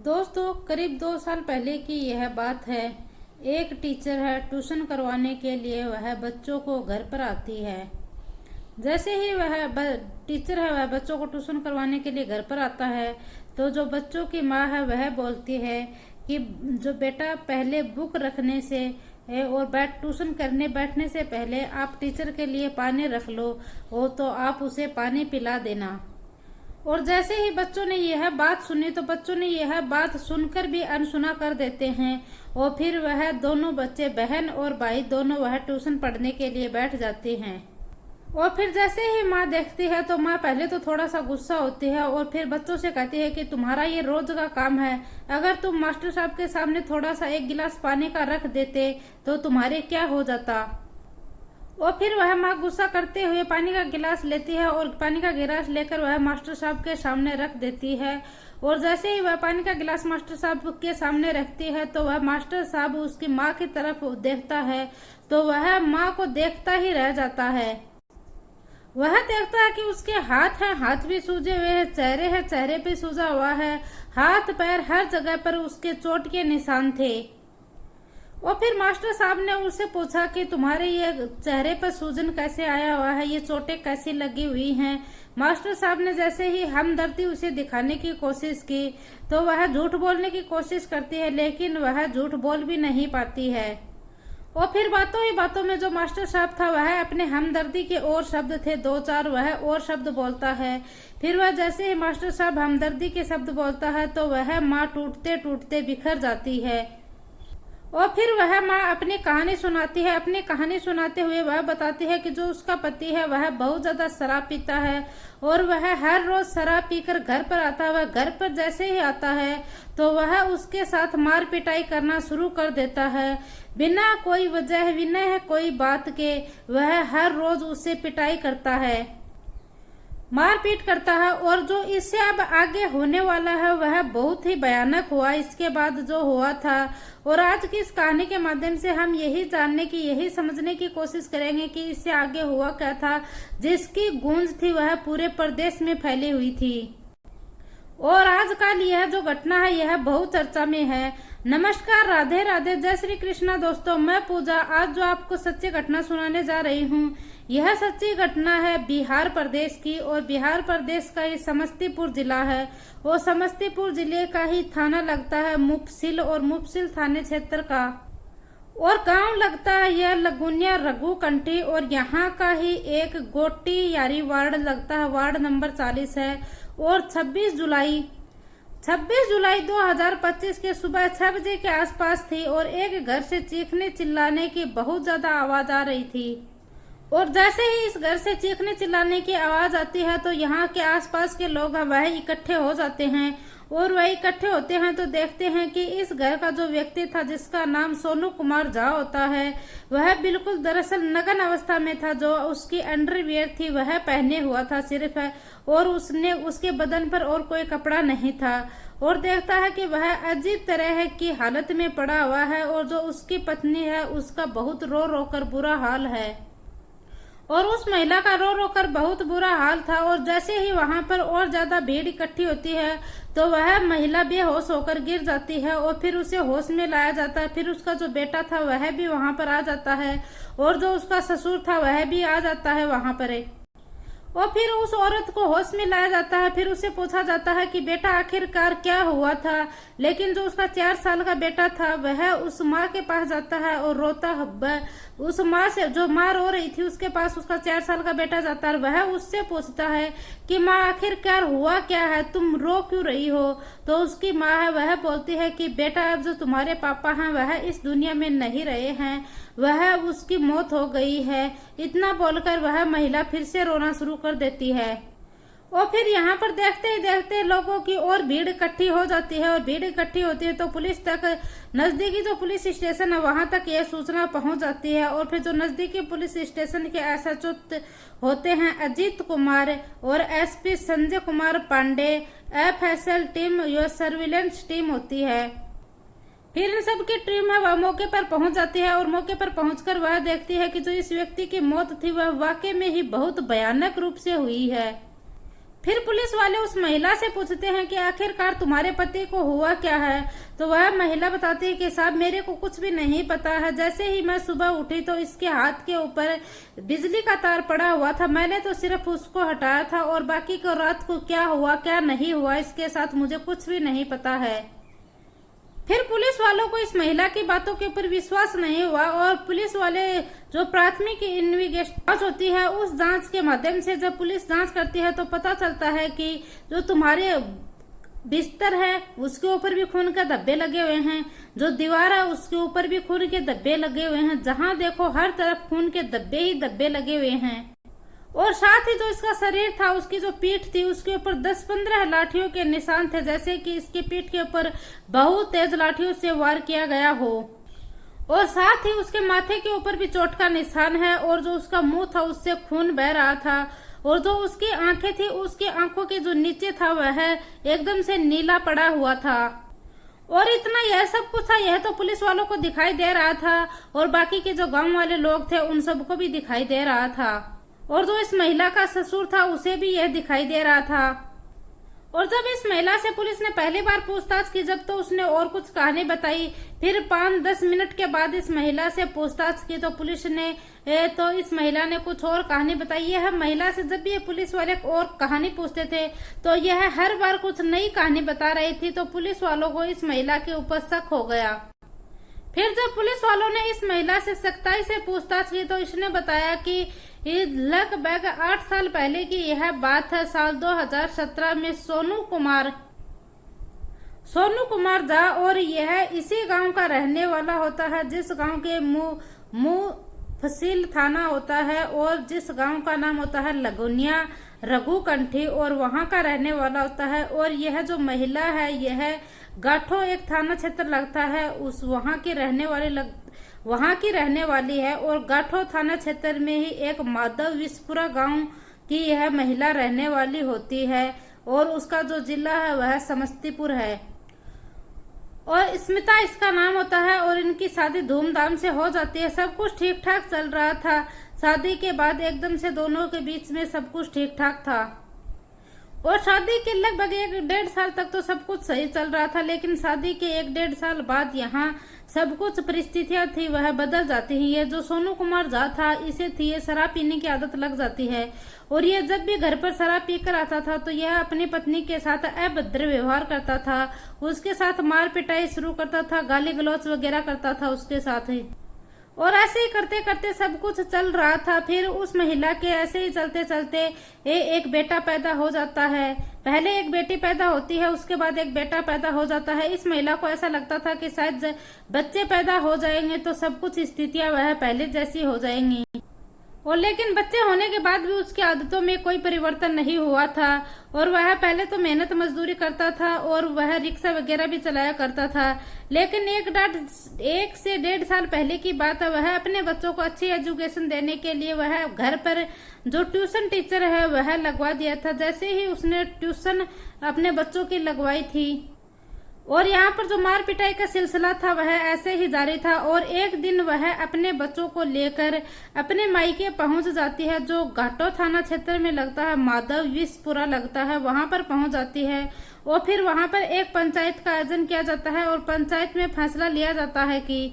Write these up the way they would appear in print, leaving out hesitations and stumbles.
दोस्तों, करीब 2 साल पहले की यह बात है। एक टीचर है, ट्यूशन करवाने के लिए वह बच्चों को घर पर आती है। जैसे ही टीचर है वह बच्चों को ट्यूशन करवाने के लिए घर पर आता है, तो जो बच्चों की माँ है वह बोलती है कि जो बेटा पहले बुक रखने से और ट्यूशन करने बैठने से पहले आप टीचर के लिए पानी रख लो, हो तो आप उसे पानी पिला देना। और जैसे ही बच्चों ने यह बात सुनी तो बच्चों ने यह बात सुनकर भी अनसुना कर देते हैं। और फिर वह दोनों बच्चे, बहन और भाई दोनों, वह ट्यूशन पढ़ने के लिए बैठ जाते हैं। और फिर जैसे ही माँ देखती है तो माँ पहले तो थोड़ा सा गुस्सा होती है और फिर बच्चों से कहती है कि तुम्हारा ये रोज का काम है, अगर तुम मास्टर साहब के सामने थोड़ा सा एक गिलास पानी का रख देते तो तुम्हारे क्या हो जाता। और फिर वह माँ गुस्सा करते हुए पानी का गिलास लेती है और पानी का गिलास लेकर वह मास्टर साहब के सामने रख देती है। और जैसे ही वह पानी का गिलास मास्टर साहब के सामने रखती है तो वह मास्टर साहब उसकी माँ की तरफ देखता है, तो वह माँ को देखता ही रह जाता है। वह देखता है कि उसके हाथ हैं, हाथ भी सूजे हुए हैं, चेहरे है, चेहरे भी सूजा हुआ है, हाथ पैर हर जगह पर उसके चोट के निशान थे। और फिर मास्टर साहब ने उससे पूछा कि तुम्हारे ये चेहरे पर सूजन कैसे आया हुआ है, ये चोटें कैसी लगी हुई हैं। मास्टर साहब ने जैसे ही हमदर्दी उसे दिखाने की कोशिश की तो वह झूठ बोलने की कोशिश करती है, लेकिन वह झूठ बोल भी नहीं पाती है। और फिर बातों ही बातों में जो मास्टर साहब था वह अपने हमदर्दी के और शब्द थे 2-4, वह और शब्द बोलता है। फिर वह जैसे ही मास्टर साहब हमदर्दी के शब्द बोलता है तो वह माँ टूटते टूटते बिखर जाती है। और फिर वह माँ अपनी कहानी सुनाती है। अपनी कहानी सुनाते हुए वह बताती है कि जो उसका पति है वह बहुत ज्यादा शराब पीता है और वह हर रोज शराब पीकर घर पर आता है। वह घर पर जैसे ही आता है तो वह उसके साथ मार पिटाई करना शुरू कर देता है, बिना कोई वजह, बिना कोई बात के वह हर रोज उससे पिटाई करता है, मारपीट करता है। और जो इससे अब आगे होने वाला है वह बहुत ही भयानक हुआ इसके बाद जो हुआ था। और आज की इस कहानी के माध्यम से हम यही जानने की, यही समझने की कोशिश करेंगे कि इससे आगे हुआ क्या था, जिसकी गूंज थी वह पूरे प्रदेश में फैली हुई थी। और आजकल यह जो घटना है यह बहुत चर्चा में है। नमस्कार, राधे राधे, जय श्री कृष्णा। दोस्तों, मैं पूजा आज जो आपको सच्ची घटना सुनाने जा रही हूँ, यह सच्ची घटना है बिहार प्रदेश की। और बिहार प्रदेश का ये समस्तीपुर जिला है और समस्तीपुर जिले का ही थाना लगता है मुफस्सिल, और मुफस्सिल थाने क्षेत्र का। और गांव लगता है यह लगुनिया रघु कंठी, और यहाँ का ही एक गोटी यारी वार्ड लगता है, वार्ड नंबर 40 है। और 26 जुलाई 2025 के सुबह 6 बजे के आसपास थी और एक घर से चीखने चिल्लाने की बहुत ज्यादा आवाज आ रही थी। और जैसे ही इस घर से चीखने चिल्लाने की आवाज आती है तो यहाँ के आसपास के लोग वह इकट्ठे हो जाते हैं। और वह इकट्ठे होते हैं तो देखते हैं कि इस घर का जो व्यक्ति था, जिसका नाम सोनू कुमार झा होता है, वह बिल्कुल दरअसल नग्न अवस्था में था। जो उसकी अंडरवियर थी वह पहने हुआ था सिर्फ है, और उसके बदन पर और कोई कपड़ा नहीं था। और देखता है कि वह अजीब तरह की हालत में पड़ा हुआ है और जो उसकी पत्नी है उसका बहुत रो रो कर बुरा हाल है। और उस महिला का रो रो कर बहुत बुरा हाल था। और जैसे ही वहां पर और ज्यादा भीड़ इकट्ठी होती है तो वह महिला बेहोश होकर गिर जाती है और फिर उसे होश में लाया जाता है। फिर उसका जो बेटा था वह भी वहां पर आ जाता है और जो उसका ससुर था वह भी आ जाता है वहां पर। और फिर उस औरत को होश में लाया जाता है। फिर उससे पूछा जाता है कि बेटा आखिरकार क्या हुआ था। लेकिन जो उसका 4 साल का बेटा था वह उस माँ के पास जाता है और रोता, उस माँ से, जो माँ रो रही थी उसके पास उसका 4 साल का बेटा जाता है। वह उससे पूछता है कि माँ आखिरकार हुआ क्या है, तुम रो क्यों रही हो। तो उसकी माँ है वह बोलती है कि बेटा अब जो तुम्हारे पापा हैं वह इस दुनिया में नहीं रहे हैं, वह उसकी मौत हो गई है। इतना बोलकर वह महिला फिर से रोना शुरू कर देती है। और फिर यहाँ पर देखते ही देखते लोगों की और भीड़ इकट्ठी हो जाती है। और भीड़ इकट्ठी होती है तो पुलिस तक, नजदीकी जो पुलिस स्टेशन है वहां तक यह सूचना पहुंच जाती है। और फिर जो नजदीकी पुलिस स्टेशन के एसएचओ होते हैं अजीत कुमार और SP Sanjay Kumar Pandey, FSL team, यह सर्विलेंस टीम होती है। फिर इन सब की टीम है वह मौके पर पहुंच जाती है। और मौके पर पहुंचकर वह देखती है कि जो इस व्यक्ति की मौत थी वह वाकई में ही बहुत भयानक रूप से हुई है। फिर पुलिस वाले उस महिला से पूछते हैं कि आखिरकार तुम्हारे पति को हुआ क्या है। तो वह महिला बताती है कि साहब मेरे को कुछ भी नहीं पता है, जैसे ही मैं सुबह उठी तो इसके हाथ के ऊपर बिजली का तार पड़ा हुआ था, मैंने तो सिर्फ उसको हटाया था और बाकी को रात को क्या हुआ क्या नहीं हुआ इसके साथ मुझे कुछ भी नहीं पता है। फिर पुलिस वालों को इस महिला की बातों के ऊपर विश्वास नहीं हुआ और पुलिस वाले जो प्राथमिक इन्वेस्टिगेशन जांच होती है उस जांच के माध्यम से जब पुलिस जांच करती है तो पता चलता है कि जो तुम्हारे बिस्तर है उसके ऊपर भी खून के धब्बे लगे हुए हैं, जो दीवार है उसके ऊपर भी खून के धब्बे लगे हुए हैं, जहां देखो हर तरफ खून के धब्बे ही धब्बे लगे हुए हैं। और साथ ही जो इसका शरीर था, उसकी जो पीठ थी उसके ऊपर 10-15 लाठियों के निशान थे, जैसे कि इसकी पीठ के ऊपर बहुत तेज लाठियों से वार किया गया हो। और साथ ही उसके माथे के ऊपर भी चोट का निशान है और जो उसका मुंह था उससे खून बह रहा था और जो उसकी आंखें थी उसकी आंखों के जो नीचे था वह एकदम से नीला पड़ा हुआ था। और इतना यह सब कुछ था, यह तो पुलिस वालों को दिखाई दे रहा था और बाकी के जो गांव वाले लोग थे उन सबको भी दिखाई दे रहा था और जो इस महिला का ससुर था उसे भी यह दिखाई दे रहा था। और जब इस महिला से पुलिस ने पहली बार पूछताछ की जब तो उसने और कुछ कहानी बताई। फिर 5-10 मिनट के बाद इस महिला से पूछताछ की तो पुलिस ने तो इस महिला ने कुछ और कहानी बताई। यह महिला से जब भी ये पुलिस वाले और कहानी पूछते थे तो यह हर बार कुछ नई कहानी बता रही थी, तो पुलिस वालों को इस महिला के ऊपर शक हो गया। फिर जब पुलिस वालों ने इस महिला से सख्ताई से पूछताछ की तो इसने बताया कि लगभग 8 साल पहले की यह बात है। साल 2017 में सोनू कुमार झा और यह इसी गांव का रहने वाला होता है, जिस गांव के मुफस्सिल थाना होता है और जिस गांव का नाम होता है लगुनिया रघुकंठी, और वहां का रहने वाला होता है। और यह जो महिला है यह गाठो एक थाना क्षेत्र लगता है, उस वहां की रहने वाली है और गाठो थाना क्षेत्र में ही एक माधव विस्पुरा गांव की यह महिला रहने वाली होती है और उसका जो जिला है वह समस्तीपुर है। और स्मिता इसका नाम होता है और इनकी शादी धूमधाम से हो जाती है। सब कुछ ठीक ठाक चल रहा था। शादी के बाद एकदम से दोनों के बीच में सब कुछ ठीक ठाक था और शादी के लगभग 1-1.5 साल तक तो सब कुछ सही चल रहा था, लेकिन शादी के 1-1.5 साल बाद यहाँ सब कुछ परिस्थितियां थी वह बदल जाती हैं। ये जो सोनू कुमार झा था इसे थी ये शराब पीने की आदत लग जाती है और ये जब भी घर पर शराब पीकर आता था तो यह अपनी पत्नी के साथ अभद्र व्यवहार करता था, उसके साथ मार पिटाई शुरू करता था, गाली गलौज वगैरह करता था उसके साथ ही। और ऐसे ही करते करते सब कुछ चल रहा था। फिर उस महिला के ऐसे ही चलते चलते एक बेटा पैदा हो जाता है। पहले एक बेटी पैदा होती है, उसके बाद एक बेटा पैदा हो जाता है। इस महिला को ऐसा लगता था कि शायद बच्चे पैदा हो जाएंगे तो सब कुछ स्थितियां वह पहले जैसी हो जाएंगी। और लेकिन बच्चे होने के बाद भी उसकी आदतों में कोई परिवर्तन नहीं हुआ था और वह पहले तो मेहनत मजदूरी करता था और वह रिक्शा वगैरह भी चलाया करता था। लेकिन 1 से 1.5 साल पहले की बात है, वह अपने बच्चों को अच्छी एजुकेशन देने के लिए वह घर पर जो ट्यूशन टीचर है वह लगवा दिया था। जैसे ही उसने ट्यूशन अपने बच्चों की लगवाई थी और यहाँ पर जो मार पिटाई का सिलसिला था वह ऐसे ही जारी था और एक दिन वह अपने बच्चों को लेकर अपने मायके पहुंच जाती है, जो घाटो थाना क्षेत्र में लगता है, माधव विस्पुरा लगता है, वहां पर पहुंच जाती है। और फिर वहां पर एक पंचायत का आयोजन किया जाता है और पंचायत में फैसला लिया जाता है कि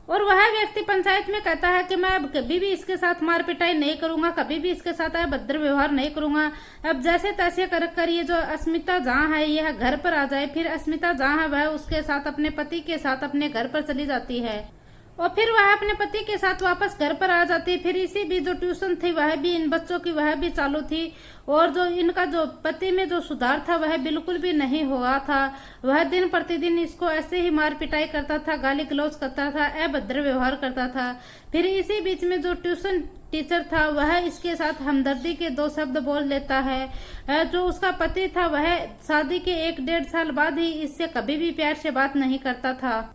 और वह व्यक्ति पंचायत में कहता है कि मैं अब कभी भी इसके साथ मार पिटाई नहीं करूंगा, कभी भी इसके साथ अभद्र व्यवहार नहीं करूंगा। अब जैसे तैसे कर ये जो अस्मिता जहाँ है यह घर पर आ जाए। फिर अस्मिता जहाँ है वह उसके साथ अपने पति के साथ अपने घर पर चली जाती है और फिर वह अपने पति के साथ वापस घर पर आ जाती। फिर इसी बीच जो ट्यूशन थी वह भी इन बच्चों की वह भी चालू थी और जो इनका जो पति में जो सुधार था वह बिल्कुल भी नहीं हुआ था। वह दिन प्रतिदिन इसको ऐसे ही मार पिटाई करता था, गाली गलौज करता था, अभद्र व्यवहार करता था। फिर इसी बीच में जो ट्यूशन टीचर था वह इसके साथ हमदर्दी के 2 शब्द बोल लेता है। जो उसका पति था वह शादी के 1-1.5 साल बाद ही इससे कभी भी प्यार से बात नहीं करता था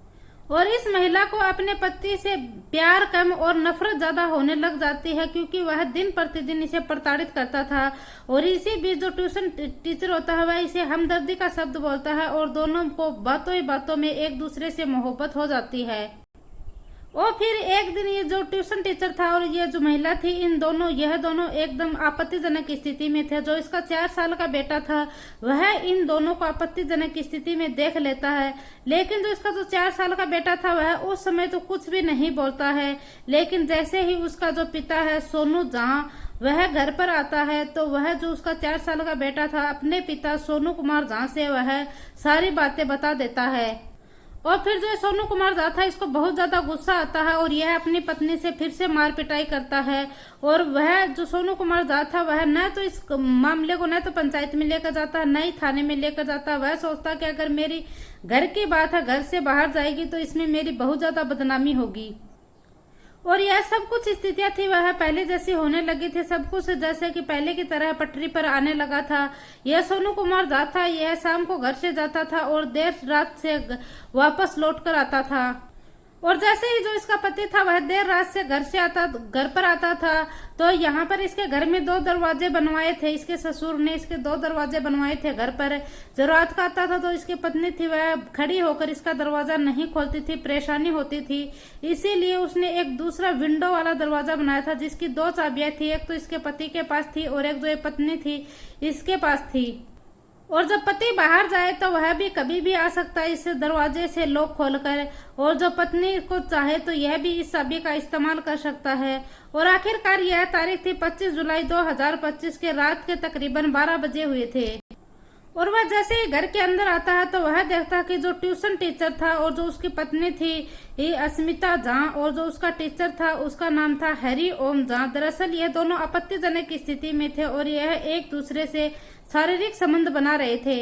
और इस महिला को अपने पति से प्यार कम और नफरत ज्यादा होने लग जाती है, क्योंकि वह दिन प्रतिदिन इसे प्रताड़ित करता था। और इसी बीच जो ट्यूशन टीचर होता है वह इसे हमदर्दी का शब्द बोलता है और दोनों को बातों ही बातों में एक दूसरे से मोहब्बत हो जाती है। और फिर एक दिन ये जो ट्यूशन टीचर था और ये जो महिला थी, यह दोनों एकदम आपत्तिजनक स्थिति में थे। जो इसका 4 साल का बेटा था वह इन दोनों को आपत्तिजनक स्थिति में देख लेता है, लेकिन जो इसका जो 4 साल का बेटा था वह उस समय तो कुछ भी नहीं बोलता है। लेकिन जैसे ही उसका जो पिता है सोनू झा वह घर पर आता है, तो वह जो उसका 4 साल का बेटा था अपने पिता सोनू कुमार झा से वह सारी बातें बता देता है। और फिर जो सोनू कुमार झा था इसको बहुत ज्यादा गुस्सा आता है और यह अपनी पत्नी से फिर से मार पिटाई करता है। और वह जो सोनू कुमार झा था वह न तो इस मामले को न तो पंचायत में लेकर जाता, न ही थाने में लेकर जाता। वह सोचता कि अगर मेरी घर की बात है घर से बाहर जाएगी तो इसमें मेरी बहुत ज्यादा बदनामी होगी। और यह सब कुछ स्थितियां थी वह पहले जैसी होने लगी थी, सब कुछ जैसे कि पहले की तरह पटरी पर आने लगा था। यह सोनू कुमार झा था, यह शाम को घर से जाता था और देर रात से वापस लौट कर आता था। और जैसे ही जो इसका पति था वह देर रात से घर पर आता था, तो यहाँ पर इसके घर में 2 दरवाजे बनवाए थे। इसके ससुर ने इसके 2 दरवाजे बनवाए थे घर पर। जब रात का आता था तो इसकी पत्नी थी वह खड़ी होकर इसका दरवाजा नहीं खोलती थी, परेशानी होती थी। इसीलिए उसने एक दूसरा विंडो वाला दरवाजा बनाया था जिसकी 2 चाबियां थी, एक तो इसके पति के पास थी और एक जो ये पत्नी थी इसके पास थी। और जब पति बाहर जाए तो वह भी कभी भी आ सकता है इस दरवाजे से लॉक खोलकर, और जो पत्नी को चाहे तो यह भी इस चाबी का इस्तेमाल कर सकता है। और आखिरकार यह तारीख थी 25 जुलाई 2025 के रात के तकरीबन 12 बजे हुए थे। और वह जैसे ही घर के अंदर आता है तो वह देखता कि जो ट्यूशन टीचर था और जो उसकी पत्नी थी ये अस्मिता झा और जो उसका टीचर था उसका नाम था हरि ओम झा, दरअसल यह दोनों आपत्तिजनक स्थिति में थे और यह एक दूसरे से शारीरिक संबंध बना रहे थे।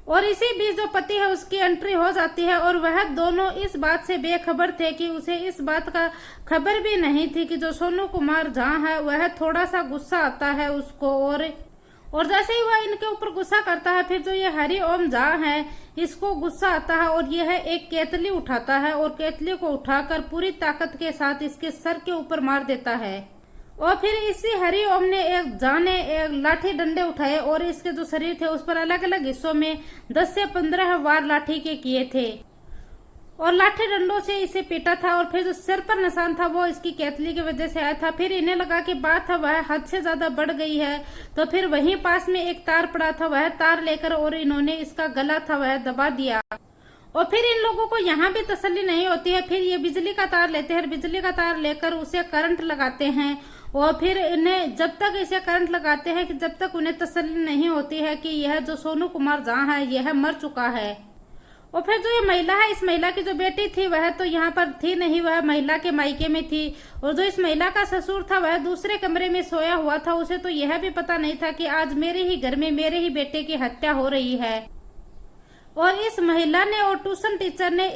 और इसी बीच जो पति है उसकी एंट्री हो जाती है और वह दोनों इस बात से बेखबर थे कि उसे इस बात का खबर भी नहीं थी कि जो सोनू कुमार झा है वह थोड़ा सा गुस्सा आता है उसको। और जैसे ही वह इनके ऊपर गुस्सा करता है फिर जो ये हरि ओम झा है इसको गुस्सा आता है और यह एक केतली उठाता है और केतली को उठाकर पूरी ताकत के साथ इसके सर के ऊपर मार देता है। और फिर इसी हरि ओम ने एक लाठी डंडे उठाए और इसके जो शरीर थे उस पर अलग अलग हिस्सों में 10 से 15 वार लाठी के किए थे और लाठी डंडों से इसे पीटा था। और फिर जो सिर पर निशान था वो इसकी केतली की वजह से आया था। फिर इन्हें लगा कि बात है वह हद से ज्यादा बढ़ गई है, तो फिर वहीं पास में एक तार पड़ा था, वह तार लेकर और इन्होंने इसका गला था वह दबा दिया। और फिर इन लोगों को यहाँ भी तसल्ली नहीं होती है, फिर ये बिजली का तार लेते हैं, बिजली का तार लेकर उसे करंट लगाते हैं। और फिर इन्हें जब तक इसे करंट लगाते हैं कि जब तक उन्हें तसल्ली नहीं होती है कि यह जो सोनू कुमार झा है यह मर चुका है। और फिर जो ये महिला है इस महिला की जो बेटी थी वह तो यहाँ पर थी नहीं, वह महिला के मायके में थी। और जो इस महिला का ससुर था वह दूसरे कमरे में सोया हुआ था, उसे तो यह भी पता नहीं था कि आज मेरे ही घर में मेरे ही बेटे की हत्या हो रही है। और इस महिला ने और ट्यूशन टीचर ने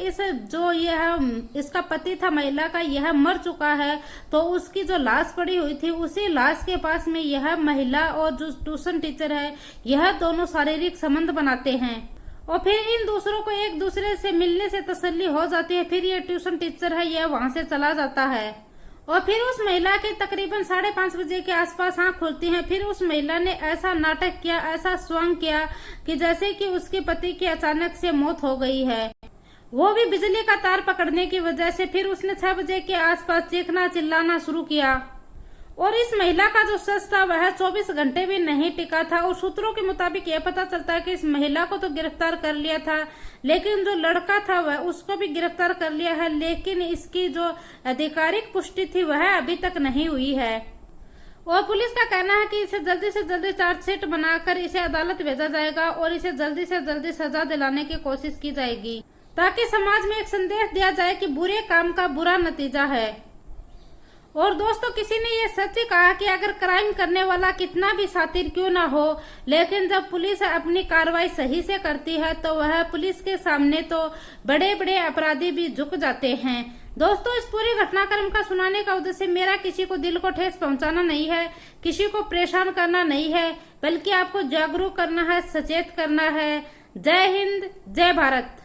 इसका पति था महिला का यह मर चुका है, तो उसकी जो लाश पड़ी हुई थी उसी लाश के पास में यह महिला और जो ट्यूशन टीचर है यह दोनों शारीरिक संबंध बनाते हैं। और फिर इन दूसरों को एक दूसरे से मिलने से तसल्ली हो जाती है। फिर ये ट्यूशन टीचर है यह वहां से चला जाता है और फिर उस महिला के तकरीबन 5:30 बजे के आसपास आंख खुलती है। फिर उस महिला ने ऐसा नाटक किया, ऐसा स्वांग किया कि जैसे कि उसके पति की अचानक से मौत हो गई है, वो भी बिजली का तार पकड़ने की वजह से। फिर उसने 6 बजे के आसपास चीखना चिल्लाना शुरू किया। और इस महिला का जो शव था वह 24 घंटे भी नहीं टिका था। और सूत्रों के मुताबिक यह पता चलता है कि इस महिला को तो गिरफ्तार कर लिया था, लेकिन जो लड़का था वह उसको भी गिरफ्तार कर लिया है, लेकिन इसकी जो आधिकारिक पुष्टि थी वह अभी तक नहीं हुई है। और पुलिस का कहना है कि इसे जल्दी से जल्दी चार्जशीट बनाकर इसे अदालत भेजा जाएगा और इसे जल्दी से जल्दी सजा दिलाने की कोशिश की जाएगी, ताकि समाज में एक संदेश दिया जाए कि बुरे काम का बुरा नतीजा है। और दोस्तों, किसी ने ये सच ही कहा कि अगर क्राइम करने वाला कितना भी शातिर क्यों ना हो, लेकिन जब पुलिस अपनी कार्रवाई सही से करती है तो वह पुलिस के सामने तो बड़े बड़े अपराधी भी झुक जाते हैं। दोस्तों, इस पूरे घटनाक्रम का सुनाने का उद्देश्य मेरा किसी को दिल को ठेस पहुंचाना नहीं है, किसी को परेशान करना नहीं है, बल्कि आपको जागरूक करना है, सचेत करना है। जय हिंद, जय भारत।